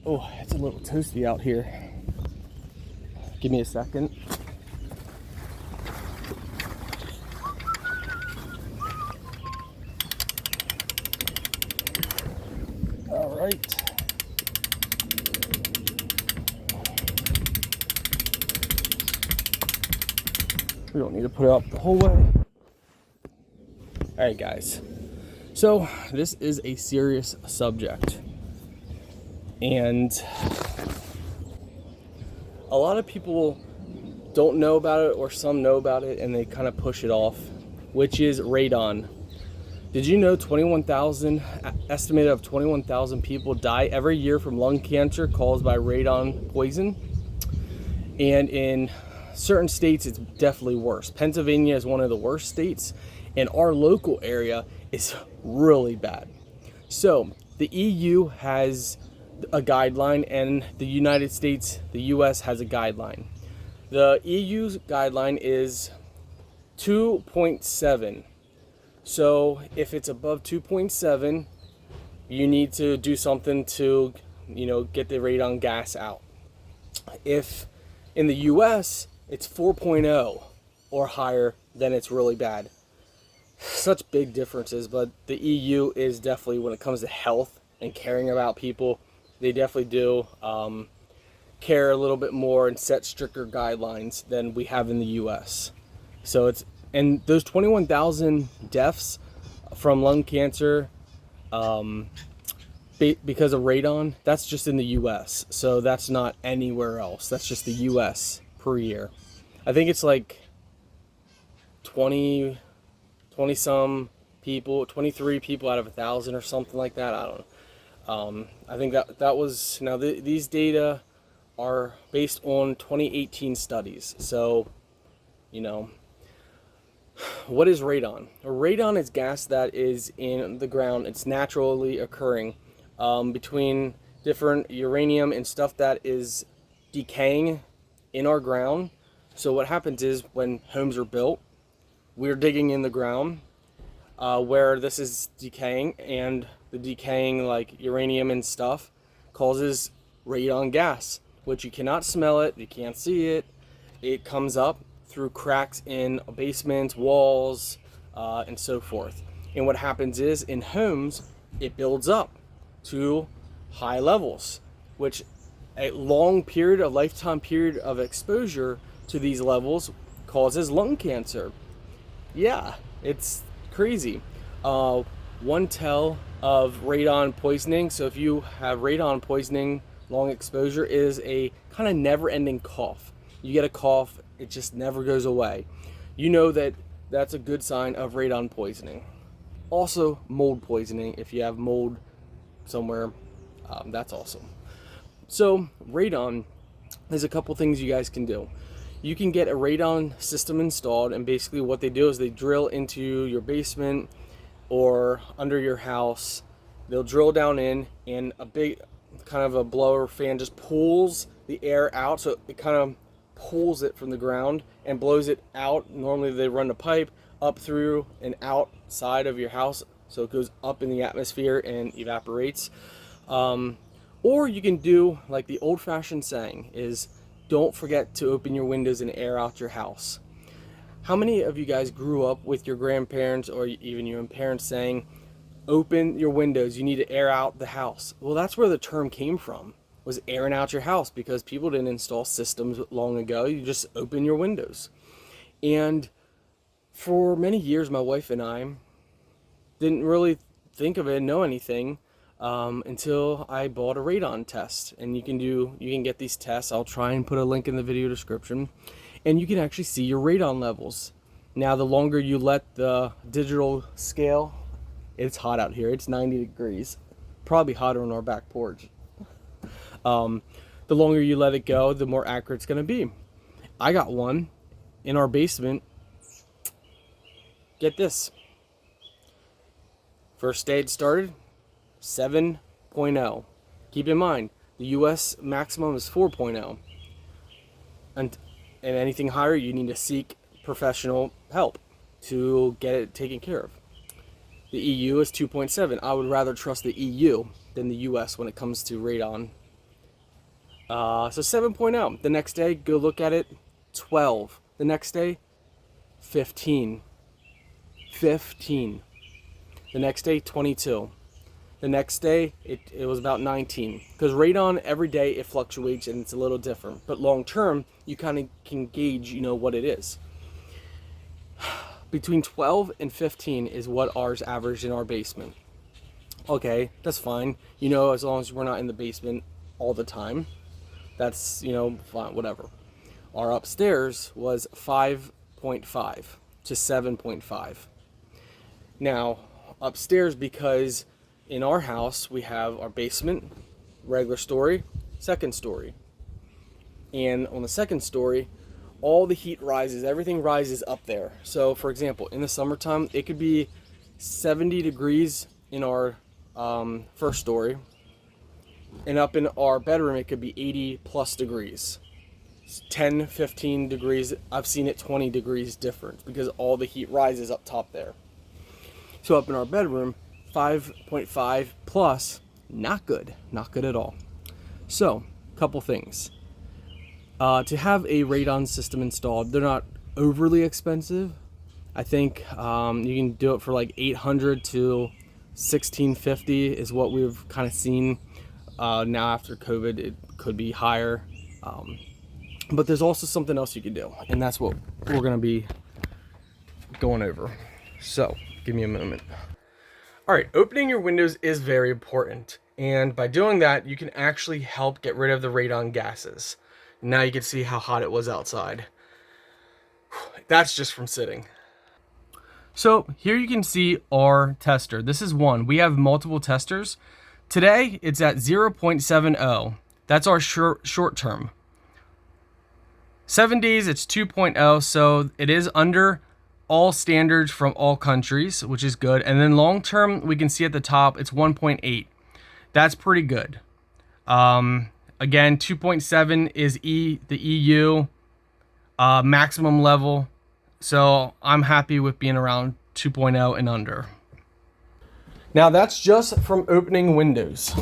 Oh, it's a little toasty out here. Give me a second. All right. We don't need to put it up the whole way. All right, guys. So this is a serious subject. And a lot of people don't know about it, or some know about it and they kind of push it off, which is radon. Did you know estimated of 21,000 people die every year from lung cancer caused by radon poison? And in certain states, it's definitely worse. Pennsylvania is one of the worst states, and our local area is really bad. So the EU has a guideline, and the United States, the US, has a guideline. The EU's guideline is 2.7. So if it's above 2.7, you need to do something to, get the radon gas out. If in the US it's 4.0 or higher, then it's really bad. Such big differences, but the EU is definitely, when it comes to health and caring about people, they definitely do care a little bit more and set stricter guidelines than we have in the US. So and those 21,000 deaths from lung cancer because of radon, that's just in the US. So that's not anywhere else. That's just the US per year. I think it's like 20 some people, 23 people out of 1,000 or something like that. I don't know. I think that was, now these data are based on 2018 studies. So, what is radon? Radon is gas that is in the ground. It's naturally occurring between different uranium and stuff that is decaying in our ground. So what happens is, when homes are built, we're digging in the ground where this is decaying, and the decaying, like uranium and stuff, causes radon gas, which you cannot smell it, you can't see it. It comes up through cracks in basements, walls, and so forth. And what happens is, in homes, it builds up to high levels, which a lifetime period of exposure to these levels causes lung cancer. Yeah, it's crazy. One tell of radon poisoning, so if you have radon poisoning, long exposure, is a kind of never-ending cough. You get a cough, it just never goes away. You know that's a good sign of radon poisoning. Also, mold poisoning. If you have mold somewhere, that's awesome. So radon, there's a couple things you guys can do. You can get a radon system installed, and basically what they do is they drill into your basement or under your house. They'll drill down in, and a big kind of a blower fan just pulls the air out, so it kind of pulls it from the ground and blows it out. Normally they run the pipe up through and outside of your house, so it goes up in the atmosphere and evaporates. Or you can do like the old-fashioned saying is, don't forget to open your windows and air out your house. How many of you guys grew up with your grandparents or even your parents saying, open your windows, you need to air out the house? Well, that's where the term came from, was airing out your house, because people didn't install systems long ago. You just open your windows. And for many years, my wife and I didn't really think of it and know anything until I bought a radon test. And you can get these tests. I'll try and put a link in the video description, and you can actually see your radon levels. Now, the longer you let the digital scale, it's hot out here, it's 90 degrees, probably hotter on our back porch. The longer you let it go, the more accurate it's going to be. I got one in our basement. Get this. First day it started, 7.0. Keep in mind, the US maximum is 4.0. And anything higher, you need to seek professional help to get it taken care of. The EU is 2.7. I would rather trust the EU than the US when it comes to radon. So 7.0. The next day, go look at it, 12. The next day, 15. 15. The next day, 22. The next day, it was about 19. Because radon, every day, it fluctuates and it's a little different. But long term, you kind of can gauge, what it is. Between 12 and 15 is what ours averaged in our basement. Okay, that's fine. As long as we're not in the basement all the time, that's, fine, whatever. Our upstairs was 5.5 to 7.5. Now, upstairs, because in our house we have our basement, regular story, second story. And on the second story, all the heat rises, everything rises up there. So for example, in the summertime, it could be 70 degrees in our first story, and up in our bedroom, it could be 80 plus degrees. 10, 15 degrees. I've seen it 20 degrees difference because all the heat rises up top there. So up in our bedroom, 5.5 plus, not good at all. So, couple things. To have a radon system installed, they're not overly expensive. I think you can do it for like $800 to $1,650 is what we've kind of seen. Now after COVID, it could be higher. But there's also something else you can do, and that's what we're going to be going over. So, give me a moment. All right, opening your windows is very important. And by doing that, you can actually help get rid of the radon gases. Now you can see how hot it was outside. That's just from sitting. So here you can see our tester. This is one. We have multiple testers. Today it's at 0.70. That's our short term. 7 days it's 2.0, so it is under all standards from all countries, which is good. And then long term, we can see at the top it's 1.8. That's pretty good. Again, 2.7 is the EU maximum level. So I'm happy with being around 2.0 and under. Now that's just from opening windows.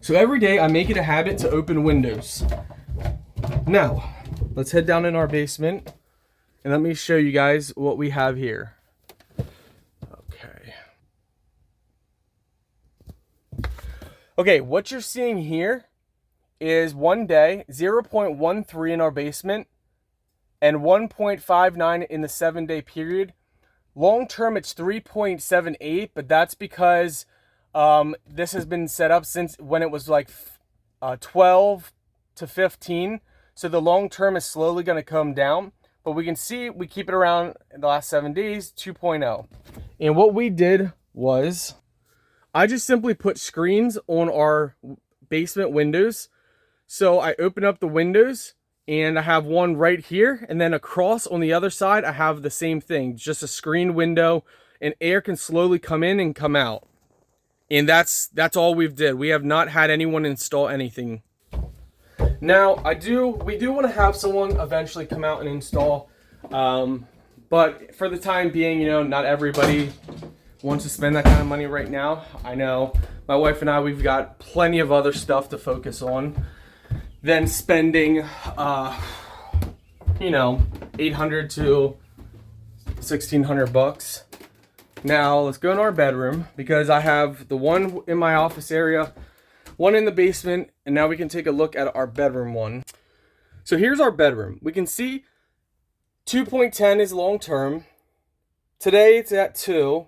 So every day I make it a habit to open windows. Now, let's head down in our basement and let me show you guys what we have here. Okay, what you're seeing here is one day 0.13 in our basement and 1.59 in the 7-day period. Long term, it's 3.78, but that's because this has been set up since when it was like 12 to 15. So the long term is slowly going to come down, but we can see we keep it around in the last 7 days, 2.0. And what we did was, I just simply put screens on our basement windows. So I open up the windows and I have one right here, and then across on the other side I have the same thing, just a screen window, and air can slowly come in and come out. And that's all we've did. We have not had anyone install anything. Now we do want to have someone eventually come out and install, but for the time being, not everybody wants to spend that kind of money right now. I know my wife and I, we've got plenty of other stuff to focus on than spending, $800 to $1,600. Now let's go in our bedroom, because I have the one in my office area, one in the basement, and now we can take a look at our bedroom one. So here's our bedroom. We can see 2.10 is long term. Today it's at 2.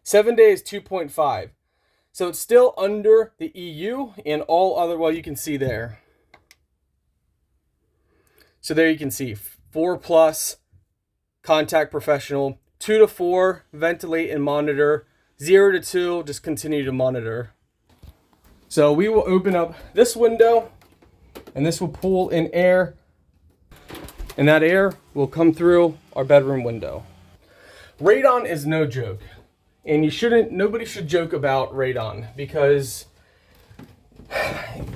7 days, 2.5. So it's still under the EU and all other, well, you can see there. So there you can see 4 plus, contact professional, 2 to 4, ventilate and monitor, 0 to 2, just continue to monitor. So we will open up this window, and this will pull in air, and that air will come through our bedroom window. Radon is no joke. And nobody should joke about radon, because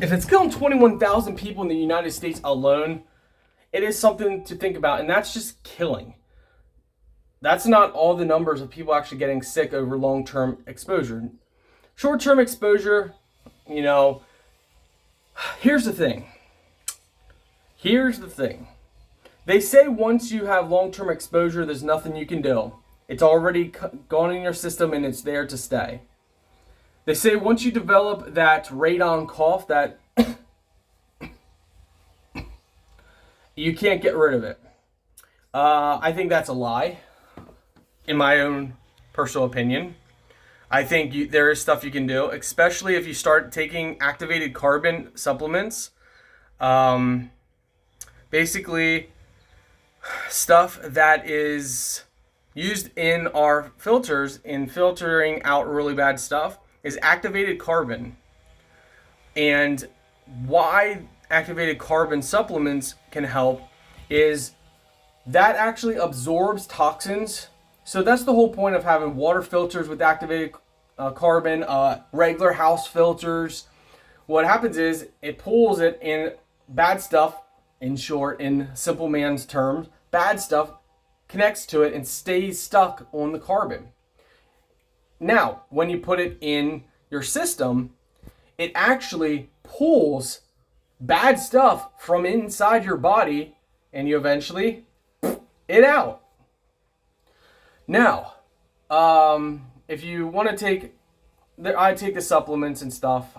if it's killing 21,000 people in the United States alone, it is something to think about, and that's just killing. that's not all the numbers of people actually getting sick over long-term exposure. Short-term exposure, you know, here's the thing. They say once you have long-term exposure, there's nothing you can do. It's already gone in your system and it's there to stay. They say once you develop that radon cough, that you can't get rid of it. I think that's a lie, in my own personal opinion. I think there is stuff you can do, especially if you start taking activated carbon supplements. Basically, stuff that is used in our filters in filtering out really bad stuff is activated carbon. And why activated carbon supplements can help is that actually absorbs toxins. So that's the whole point of having water filters with activated carbon, regular house filters. What happens is it pulls it in bad stuff, in short, in simple man's terms, bad stuff connects to it and stays stuck on the carbon. Now, when you put it in your system, it actually pulls bad stuff from inside your body and you eventually it out. Now, if you want to take, I take the supplements and stuff.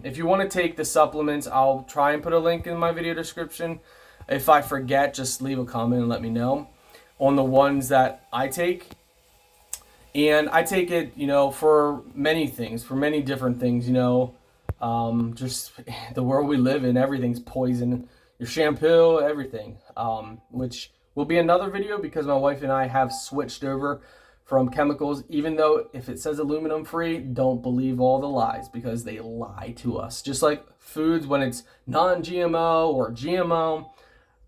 If you want to take the supplements, I'll try and put a link in my video description. If I forget, just leave a comment and let me know on the ones that I take. And I take it, you know, for many things, for many different things, you know, just the world we live in, everything's poison. Your shampoo, everything, which will be another video because my wife and I have switched over from chemicals, even though if it says aluminum free, don't believe all the lies because they lie to us. Just like foods, when it's non-GMO or GMO,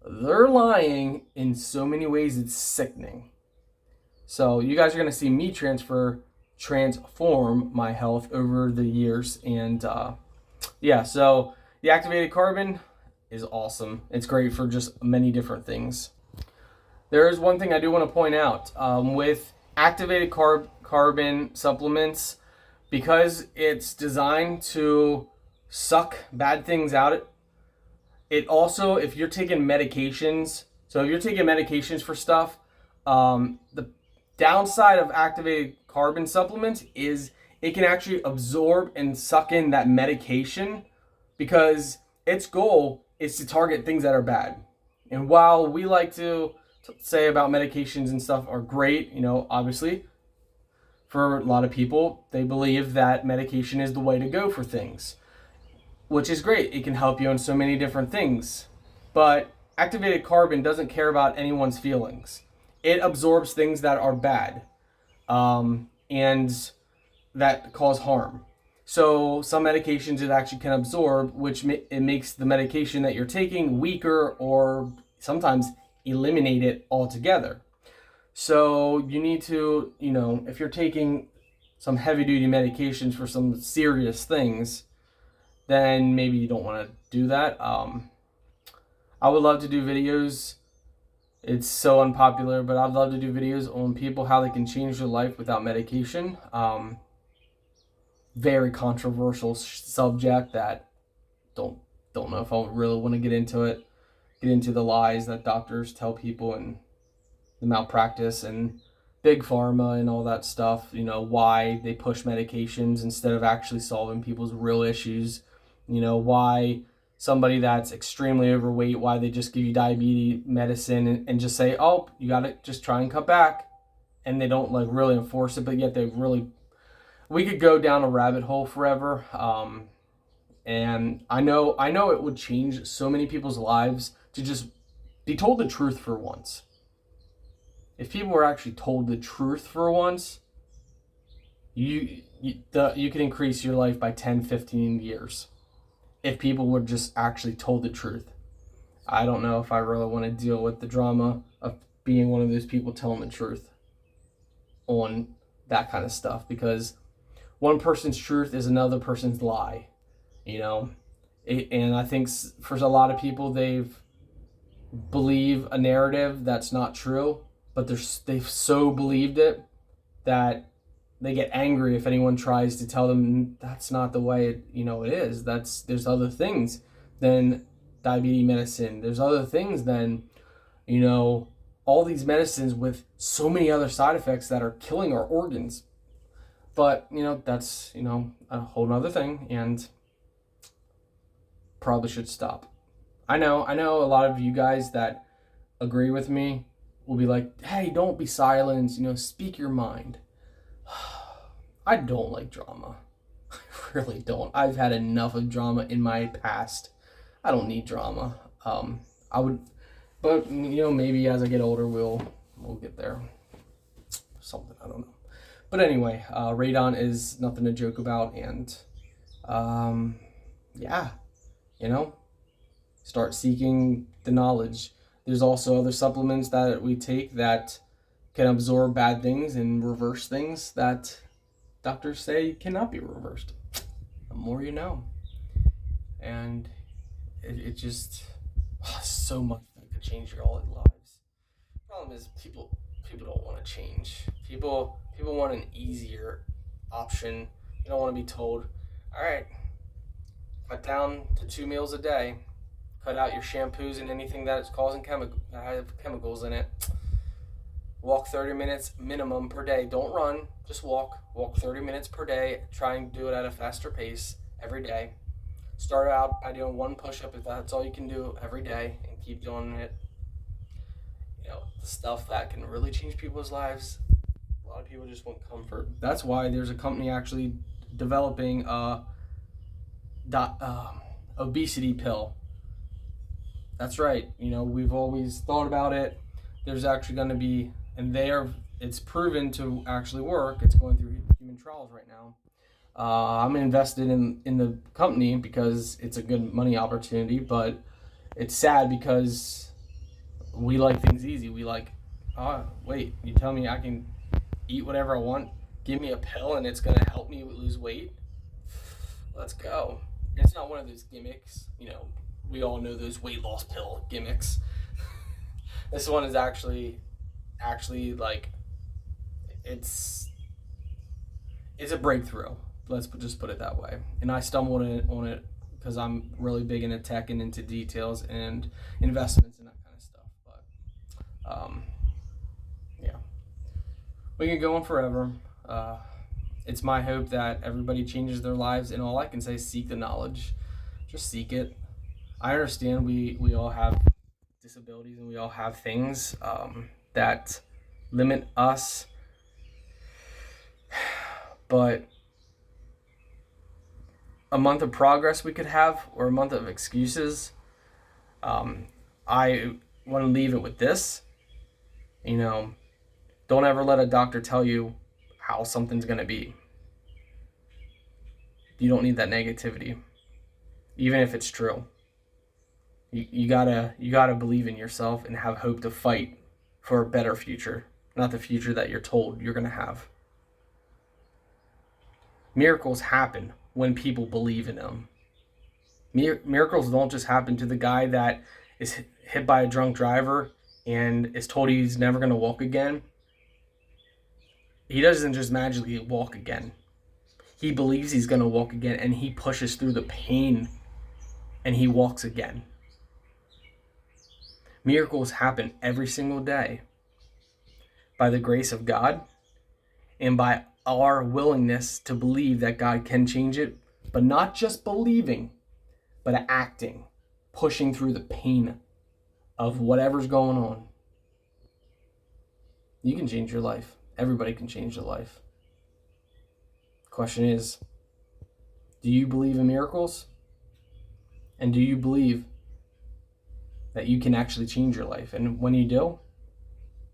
they're lying in so many ways it's sickening. So you guys are going to see me transform my health over the years. And yeah, so the activated carbon is awesome. It's great for just many different things. There is one thing I do want to point out with activated carbon supplements, because it's designed to suck bad things out. It also, if you're taking medications, so if you're taking medications for stuff, the downside of activated carbon supplements is it can actually absorb and suck in that medication because its goal is to target things that are bad. And while we like to say about medications and stuff are great, you know, obviously for a lot of people, they believe that medication is the way to go for things, which is great. It can help you in so many different things. But activated carbon doesn't care about anyone's feelings. It absorbs things that are bad and that cause harm. So some medications it actually can absorb, which it makes the medication that you're taking weaker or sometimes eliminate it altogether. So you need to, you know, if you're taking some heavy duty medications for some serious things, then maybe you don't want to do that. I would love to do videos. It's so unpopular, but I'd love to do videos on people, how they can change their life without medication. Very controversial subject that don't know if I really want to get into it. Get into the lies that doctors tell people and the malpractice and big pharma and all that stuff, you know, why they push medications instead of actually solving people's real issues, you know, why somebody that's extremely overweight, why they just give you diabetes medicine and just say, oh, you got to just try and cut back, and they don't like really enforce it, but yet we could go down a rabbit hole forever. And I know it would change so many people's lives to just be told the truth for once. If people were actually told the truth for once, you can increase your life by 10, 15 years. If people were just actually told the truth. I don't know if I really want to deal with the drama of being one of those people telling the truth on that kind of stuff, because one person's truth is another person's lie, you know. And I think for a lot of people, they've believe a narrative that's not true, but they've so believed it that they get angry if anyone tries to tell them that's not the way it is. There's other things than diabetes medicine. There's other things than, all these medicines with so many other side effects that are killing our organs. But, that's, a whole nother thing, and probably should stop. I know a lot of you guys that agree with me will be like, hey, don't be silenced, speak your mind. I don't like drama. I really don't. I've had enough of drama in my past. I don't need drama. But maybe as I get older, we'll get there. Something, I don't know. But anyway, radon is nothing to joke about, and start seeking the knowledge. There's also other supplements that we take that can absorb bad things and reverse things that doctors say cannot be reversed. The more you know. And it just, so much that could change your all lives. Problem is people don't want to change. People want an easier option. You don't want to be told, all right, cut down to 2 meals a day. Cut out your shampoos and anything that is causing chemicals in it. Walk 30 minutes minimum per day. Don't run, just walk. Walk 30 minutes per day. Try and do it at a faster pace every day. Start out by doing 1 push-up if that's all you can do every day, and keep doing it. The stuff that can really change people's lives. A lot of people just want comfort. That's why there's a company actually developing a obesity pill. That's right. We've always thought about it. There's actually going to be, it's proven to actually work. It's going through human trials right now. I'm invested in the company because it's a good money opportunity, but it's sad because we like things easy. We like, wait, you tell me I can eat whatever I want, give me a pill, and it's going to help me lose weight? Let's go. It's not one of those gimmicks, we all know those weight loss pill gimmicks. This one is actually like, it's a breakthrough. Let's just put it that way. And I stumbled on it because I'm really big into tech and into details and investments and that kind of stuff. But we can go on forever. It's my hope that everybody changes their lives, and all I can say is seek the knowledge. Just seek it. I understand we all have disabilities and we all have things that limit us, but a month of progress we could have, or a month of excuses. I want to leave it with this. Don't ever let a doctor tell you how something's going to be. You don't need that negativity, even if it's true. You gotta believe in yourself and have hope to fight for a better future, not the future that you're told you're gonna have. Miracles happen when people believe in them. Miracles don't just happen to the guy that is hit by a drunk driver and is told he's never gonna walk again. He doesn't just magically walk again. He believes he's gonna walk again, and he pushes through the pain and he walks again. Miracles happen every single day by the grace of God and by our willingness to believe that God can change it, but not just believing, but acting, pushing through the pain of whatever's going on. You can change your life. Everybody can change their life. The question is, do you believe in miracles? And do you believe that you can actually change your life? And when you do,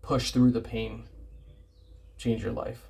push through the pain, change your life.